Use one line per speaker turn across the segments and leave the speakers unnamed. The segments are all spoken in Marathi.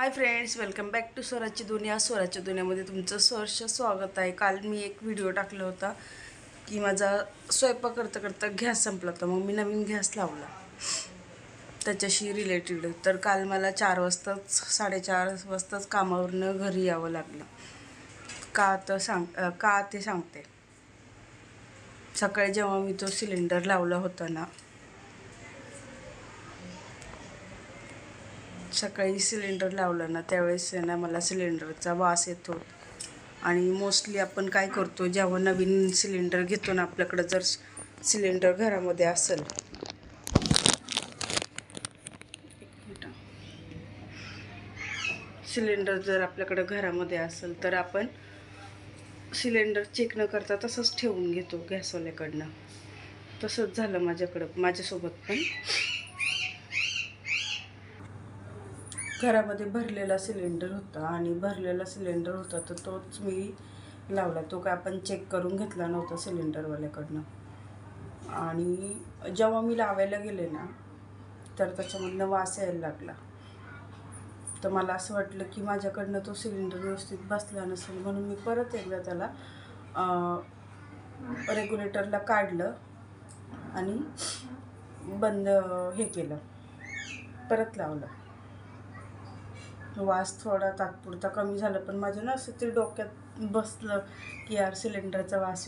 High friends, welcome back to स्वराची दुनिया. स्वराच्या दुनियामध्ये तुमचं सहर्ष स्वागत आहे. काल मी एक व्हिडिओ टाकला होता की माझा स्वयंपाक करता करता गॅस संपला होता, मग मी नवीन गॅस लावला त्याच्याशी रिलेटेड. तर काल मला 4 वाजताच कामावरनं घरी यावं लागलं. का ते सांगते. सकाळी जेव्हा मी तो सिलेंडर लावला होता ना, त्यावेळेस ना मला सिलेंडरचा वास येतो. आणि मोस्टली आपण काय करतो, जेव्हा नवीन सिलेंडर घेतो ना, आपल्याकडं जर सिलेंडर घरामध्ये असेल, तर आपण सिलेंडर चेक न करता तसंच ठेवून घेतो गॅसवाल्याकडनं. तसंच झालं माझ्यासोबत पण. घरामध्ये भरलेला सिलेंडर होता तर तोच मी लावला. तो काय आपण चेक करून घेतला नव्हता सिलेंडरवाल्याकडनं. आणि जेव्हा मी लावायला गेले ना, तर त्याच्यामधनं वास यायला लागला. तर मला असं वाटलं की माझ्याकडनं तो सिलेंडर व्यवस्थित बसला नसेल, म्हणून मी परत एकदा त्याला रेग्युलेटरला काढलं आणि बंद केलं, परत लावलं. वास थोडा तात्पुरता कमी झाला, पण माझ्या ना असं ते डोक्यात बसलं की यार सिलेंडरचा वास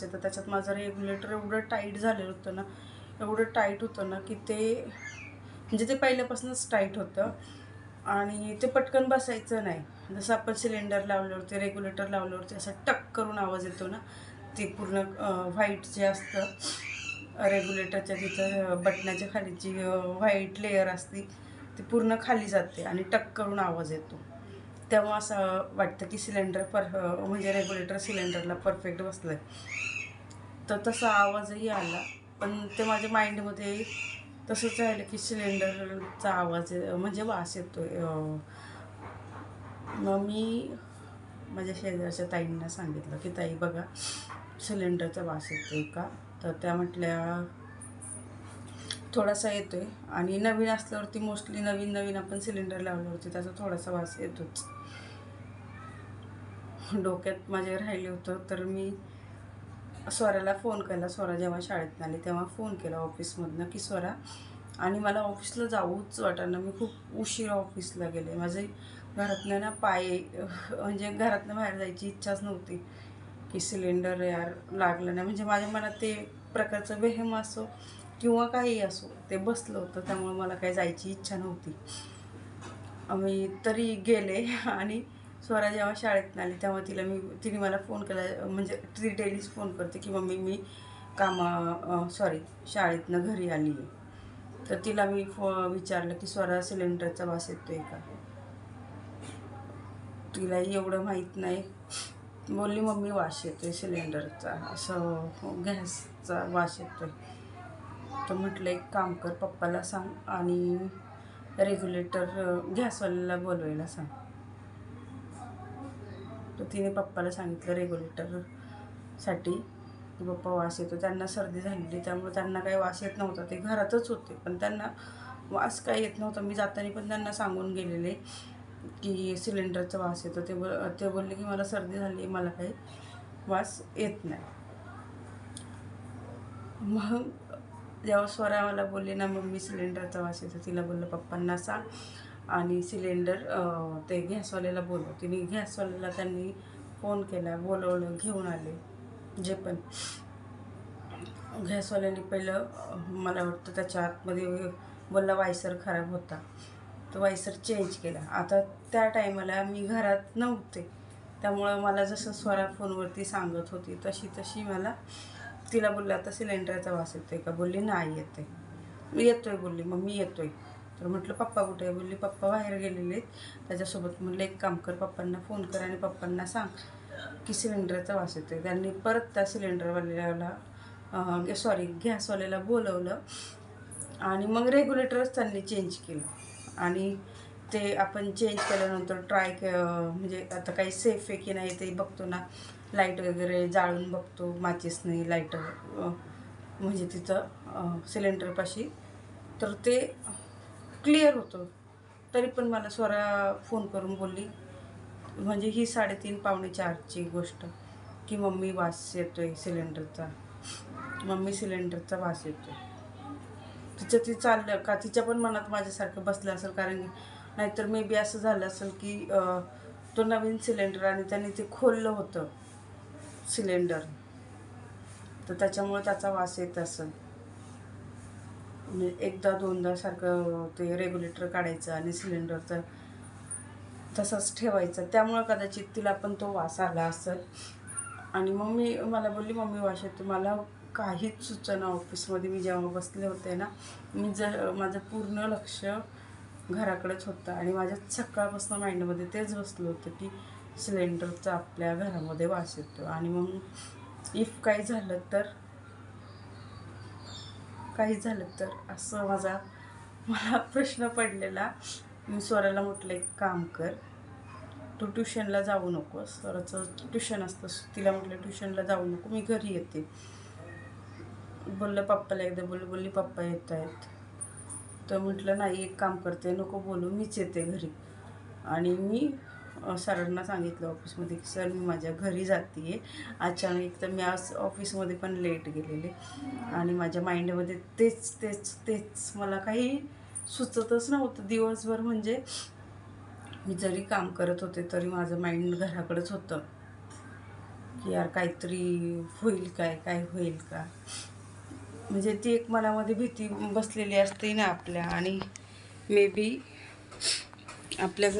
येतो. त्याच्यात माझं रेग्युलेटर एवढं टाईट झालेलं होतं ना, की ते म्हणजे ते पहिल्यापासूनच टाईट होतं आणि ते पटकन बसायचं नाही. जसं आपण सिलेंडर लावल्यावरती, रेग्युलेटर लावल्यावरती असं टक करून आवाज येतो ना, ते पूर्ण व्हाईट जे असतं रेग्युलेटरच्या तिथं बटनाच्या खाली जी व्हाईट लेअर असते ती पूर्ण खाली जाते आणि टक करून आवाज येतो. तेव्हा असं वाटतं की सिलेंडर म्हणजे रेग्युलेटर सिलेंडरला परफेक्ट बसलं आहे. तर तसा आवाजही आला, पण ते माझ्या माइंडमध्ये तसंच राहिलं की सिलेंडरचा आवाज म्हणजे वास येतो आहे. मग मी माझ्या शेजारच्या ताईंना सांगितलं की ताई बघा, सिलेंडरचा वास येतो आहे का? तर त्या म्हटल्या थोडासा येतो आहे. आणि नवीन असल्यावरती मोस्टली नवीन आपण सिलेंडर लावल्यावरती त्याचा थोडासा वास येतोच. डोक्यात माझ्या राहिलं होतं, तर मी स्वराला फोन केला. स्वरा जेव्हा शाळेतून आली तेव्हा फोन केला ऑफिसमधनं की स्वरा, आणि मला ऑफिसला जाऊच वाटेना. मी खूप उशिरा ऑफिसला गेले. माझे घरातनं ना म्हणजे घरातनं बाहेर जायची इच्छाच नव्हती की सिलेंडर यार लागलं नाही. म्हणजे माझ्या मनात ते प्रकारचं वेहम असो किंवा काही असो, ते बसलं होतं. त्यामुळे मला काही जायची इच्छा नव्हती. मी तरी गेले. आणि स्वरा जेव्हा शाळेतून आली तेव्हा तिने मला फोन केला. म्हणजे ती डेलीच फोन करते की मम्मी मी शाळेतनं घरी आली आहे. तर तिला मी विचारलं की स्वरा सिलेंडरचा वास येतोय का? तिलाही एवढं माहीत नाही. बोलली मम्मी वास येतोय सिलेंडरचा, असं गॅसचा वास येतोय. तर म्हटलं एक काम कर, पप्पाला सांग आणि रेग्युलेटर गॅसवाल्याला बोलवायला सांग. तर तिने पप्पाला सांगितलं रेग्युलेटरसाठी की पप्पा वास येतो. त्यांना सर्दी झालेली, त्यामुळे त्यांना काही वास येत नव्हता. ते घरातच होते पण त्यांना वास काही येत नव्हता. मी जाताना पण त्यांना सांगून गेलेले की सिलेंडरचा वास येतो. ते बोलले की मला सर्दी झाली, मला काही वास येत नाही. मग जेव्हा स्वरा मला बोलली ना मम्मी सिलेंडरचा वास येतो, तिला बोललं पप्पांना सांग आणि सिलेंडर ते गॅसवाल्याला बोलव. त्यांनी फोन केला, बोलवलं, घेऊन आले. जे पण गॅसवाल्याने पहिलं मला वाटतं त्याच्या आतमध्ये बोलला वायसर खराब होता, तो वायसर चेंज केला. आता त्या टायमाला मी घरात नव्हते, त्यामुळं मला जसं स्वरा फोनवरती सांगत होती तशी मला तिला बोललं आता सिलेंडरचा वास येतोय का? बोलली नाही येतोय बोलली. मग मी येतोय. तर म्हटलं पप्पा कुठे आहे? बोलली पप्पा बाहेर गेलेले आहेत त्याच्यासोबत. म्हटलं एक काम कर, पप्पांना फोन कर आणि पप्पांना सांग की सिलेंडरचा वास येतोय. त्यांनी परत त्या गॅसवाल्याला बोलवलं आणि मग रेग्युलेटरच त्यांनी चेंज केलं. आणि ते आपण चेंज केल्यानंतर म्हणजे आता काही सेफ आहे की नाही ते बघतो ना, लाईट वगैरे जाळून बघतो, माचीस नाही लाईटर म्हणजे तिथं सिलेंडरपाशी, तर ते क्लिअर होतं तरी पण मला स्वरा फोन करून बोलली, म्हणजे ही 3:30 पावणे 4ची गोष्ट, की मम्मी वास येतोय सिलेंडरचा, मम्मी सिलेंडरचा वास येतोय. तिचं ती चाललं का तिच्या पण मनात माझ्यासारखं बसलं असेल, कारण नाहीतर मे बी असं झालं असेल की तो नवीन सिलेंडर आणि त्याने ते खोललं होतं सिलेंडर, तर त्याच्यामुळे त्याचा वास येत असेल. एकदा दोनदा सारखं ते रेग्युलेटर काढायचं आणि सिलेंडरचं तसंच ठेवायचं, त्यामुळं कदाचित तिला पण तो वास आला असेल. आणि मम्मी मला बोलली, मम्मी वास येतो. मला काहीच सुचना. ऑफिसमध्ये मी जेव्हा बसले होते ना, माझं पूर्ण लक्ष घराकडेच होतं आणि माझ्या सकाळपासून माइंडमध्ये तेच बसलं होतं की सिलेंडरचा आपल्या घरामध्ये वास येतो. आणि मग इफ काही झालं तर असं मला प्रश्न पडलेला. मी स्वराला म्हटलं, एक काम कर, तू ट्युशनला जाऊ नकोस, स्वराचं ट्युशन असतं. तिला म्हटलं ट्युशनला जाऊ नको, मी घरी येते. बोललं पप्पाला एकदा बोलली पप्पा येत आहेत. तर म्हटलं नाही, एक काम करते, नको बोलू, मीच येते घरी. आणि मी सरांना सांगितलं ऑफिसमध्ये की सर मी माझ्या घरी जाते आहे. अचानक एक तर मी आज ऑफिसमध्ये पण लेट गेलेले आणि माझ्या माइंडमध्ये तेच मला काही सुचतच नव्हतं दिवसभर. म्हणजे मी जरी काम करत होते तरी माझं माइंड घराकडेच होतं की यार काहीतरी होईल काय होईल का. म्हणजे ती एक मनामध्ये भीती बसलेली असते ना आपल्या. आणि मे बी आपल्या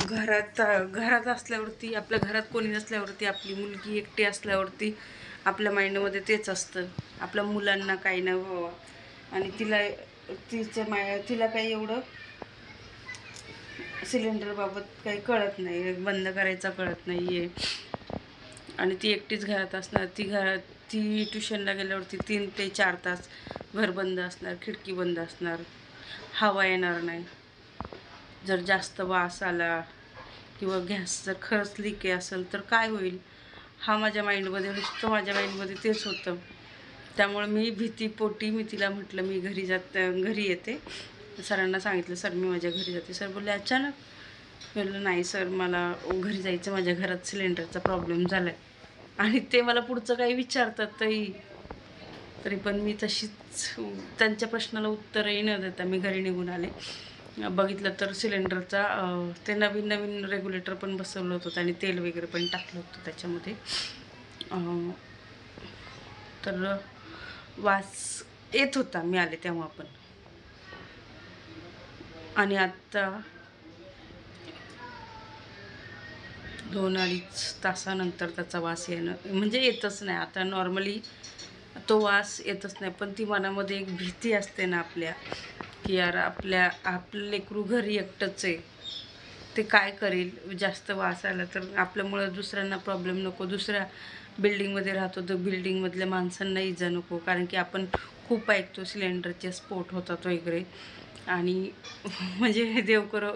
घरात असल्यावरती, आपल्या घरात कोणी नसल्यावरती, आपली मुलगी एकटी असल्यावरती आपल्या माइंडमध्ये तेच असतं, आपल्या मुलांना काही नाही व्हावं. आणि तिला काही एवढं सिलेंडरबाबत काही कळत नाही, बंद करायचं कळत नाही आहे. आणि ती एकटीच घरात असणार. ती ट्युशनला गेल्यावरती 3 ते 4 तास घर बंद असणार, खिडकी बंद असणार, हवा येणार नाही. जर जास्त वास आला किंवा गॅस जर खरंच लिक असेल तर काय होईल, हा माझ्या माइंडमध्ये तेच होतं. त्यामुळे मी भीतीपोटी तिला म्हटलं मी घरी येते. सरांना सांगितलं, सर मी माझ्या घरी जाते. सर बोलले अचानक. बोललं नाही सर, मला घरी जायचं, माझ्या घरात सिलेंडरचा प्रॉब्लेम झाला आहे. आणि ते मला पुढचं काही विचारतात तरी पण मी तशीच त्यांच्या प्रश्नाला उत्तरही न देता मी घरी निघून आले. बघितलं तर सिलेंडरचा ते नवीन रेग्युलेटर पण बसवलं होतं आणि तेल वगैरे पण टाकलं होतं त्याच्यामध्ये. तर वास येत होता मी आले तेव्हा पण. आणि आत्ता 2-2.5 तासानंतर त्याचा वास येणं म्हणजे येतच नाही. आता नॉर्मली तो वास येतच नाही, पण ती मनामध्ये एक भीती असते ना आपल्या, की यार आपलं लेकरू घरी एकटंच आहे, ते काय करेल, जास्त वास आला तर आपल्यामुळं दुसऱ्यांना प्रॉब्लेम नको, दुसऱ्या बिल्डिंगमध्ये राहतो तर बिल्डिंगमधल्या माणसांना इजा नको. कारण की आपण खूप ऐकतो सिलेंडरचे स्फोट होतात वगैरे. आणि म्हणजे देव करो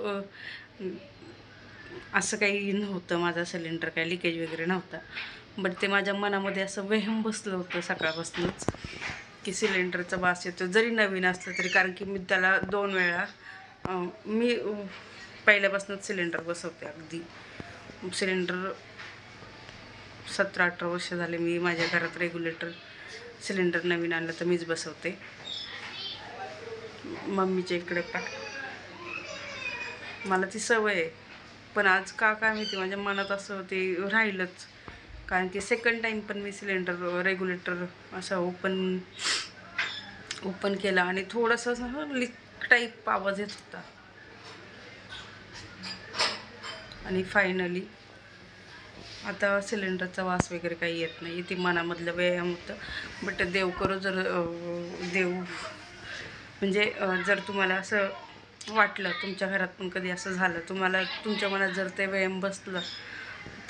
असं काही नव्हतं, माझा सिलेंडर काही लिकेज वगैरे नव्हता. बट ते माझ्या मनामध्ये असं वहम बसलं होतं सकाळपासूनच की सिलेंडरचा वास येतो, जरी नवीन असलं तरी. कारण की मी त्याला 2 वेळा मी पहिल्यापासूनच सिलेंडर बसवते. अगदी सिलेंडर 17-18 वर्ष झाले मी माझ्या घरात रेग्युलेटर सिलेंडर नवीन आणलं तर मीच बसवते. मम्मीच्या इकडे पण मला ती सवय आहे. पण आज काय माहिती माझ्या मनात असं ते राहिलंच. कारण की सेकंड टाईम पण मी सिलेंडर रेग्युलेटर असं ओपन केला आणि थोडंसं असं लीक टाईप आवाज येत होता. आणि फायनली आता सिलेंडरचा वास वगैरे काही येत नाही. ती मनामधलं व्यायाम होतं. बट देव करो म्हणजे जर तुम्हाला असं वाटलं, तुमच्या घरात पण कधी असं झालं, तुम्हाला तुमच्या मनात जर ते व्यायाम बसलं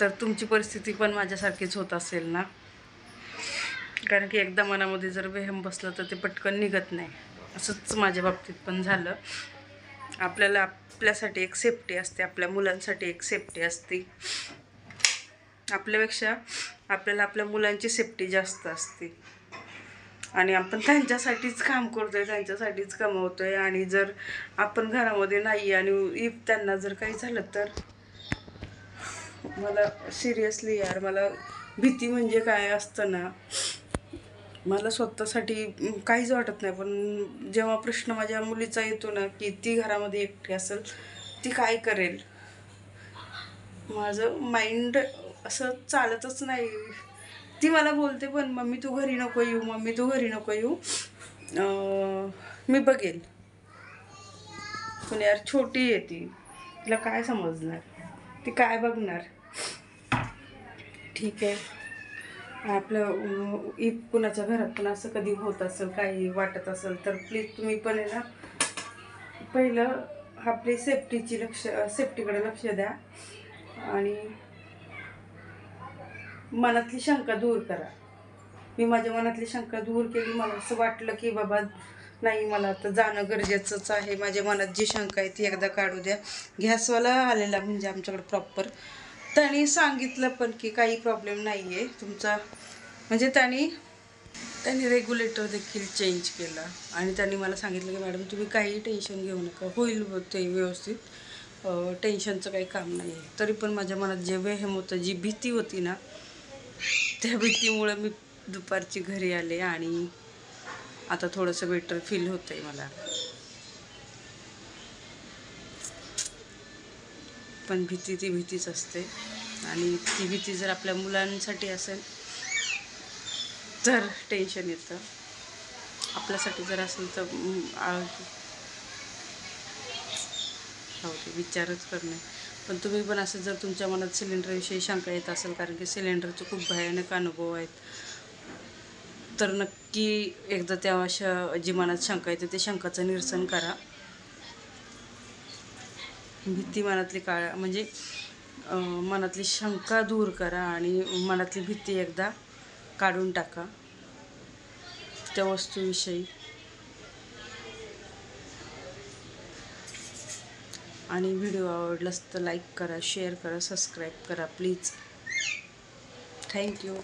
तर तुमची परिस्थिती पण माझ्यासारखीच होत असेल ना. कारण की एकदा मनामध्ये जर व्यायाम बसलं तर ते पटकन निघत नाही. असंच माझ्या बाबतीत पण झालं. आपल्यासाठी एक सेफ्टी असते, आपल्या मुलांसाठी एक सेफ्टी असते. आपल्यापेक्षा आपल्याला आपल्या मुलांची सेफ्टी जास्त असते. आणि आपण त्यांच्यासाठीच काम करतोय, त्यांच्यासाठीच कमवतोय. आणि जर आपण घरामध्ये नाही आणि इफ त्यांना जर काही झालं तर मला सिरियसली यार, मला भीती म्हणजे काय असतं ना, मला स्वतःसाठी काहीच वाटत नाही. पण जेव्हा प्रश्न माझ्या मुलीचा येतो ना, की ती घरामध्ये एकटी असेल, ती काय करेल, माझं माइंड असं चालतच नाही. ती मला बोलते पण, मम्मी तू घरी नको येऊ, मम्मी तू घरी नको येऊ, मी बघेल. पण यार छोटी आहे ती, तिला काय समजणार, ती काय बघणार. ठीक आहे, आपलं इफ कुणाच्या घरात पण असं कधी होत असेल, काही वाटत असेल, तर प्लीज तुम्ही पण आहे ना, पहिलं आपली सेफ्टीकडे लक्ष द्या आणि मनातली शंका दूर करा. मी माझ्या मनातली शंका दूर केली. मला असं वाटलं की बाबा नाही, मला आता जाणं गरजेचंच आहे. माझ्या मनात जी शंका आहे ती एकदा काढू द्या. गॅसवाला आलेला म्हणजे आमच्याकडे प्रॉपर, त्यांनी सांगितलं पण की काही प्रॉब्लेम नाही आहे तुमचा. म्हणजे त्यांनी रेग्युलेटर देखील चेंज केला आणि त्यांनी मला सांगितलं की मॅडम तुम्ही काही टेन्शन घेऊ नका, होईल ते व्यवस्थित, टेन्शनचं काही काम नाही आहे. तरी पण माझ्या मनात जे वेहम होतं, जी भीती होती ना, त्या भीतीमुळं मी दुपारची घरी आले आणि आता थोडंसं बेटर फील होतं आहे मला. पण भीती ती भीतीच असते आणि ती भीती जर आपल्या मुलांसाठी असेल तर टेन्शन येतं, आपल्यासाठी जर असेल तर विचारच करणे. पण तुम्ही पण असं जर तुमच्या मनात सिलेंडरविषयी शंका येत असेल, कारण की सिलेंडरचे खूप भयानक अनुभव आहेत, तर नक्की एकदा त्या जी मनात शंका येते ते शंकाचं निरसन करा. भीती मनातली म्हणजे मनातली शंका दूर करा आणि मनातली भीती एकदा काढून टाका त्या वस्तूविषयी. आणि व्हिडिओ आवडलास तर लाईक करा, शेअर करा, सबस्क्राईब करा प्लीज. थँक्यू.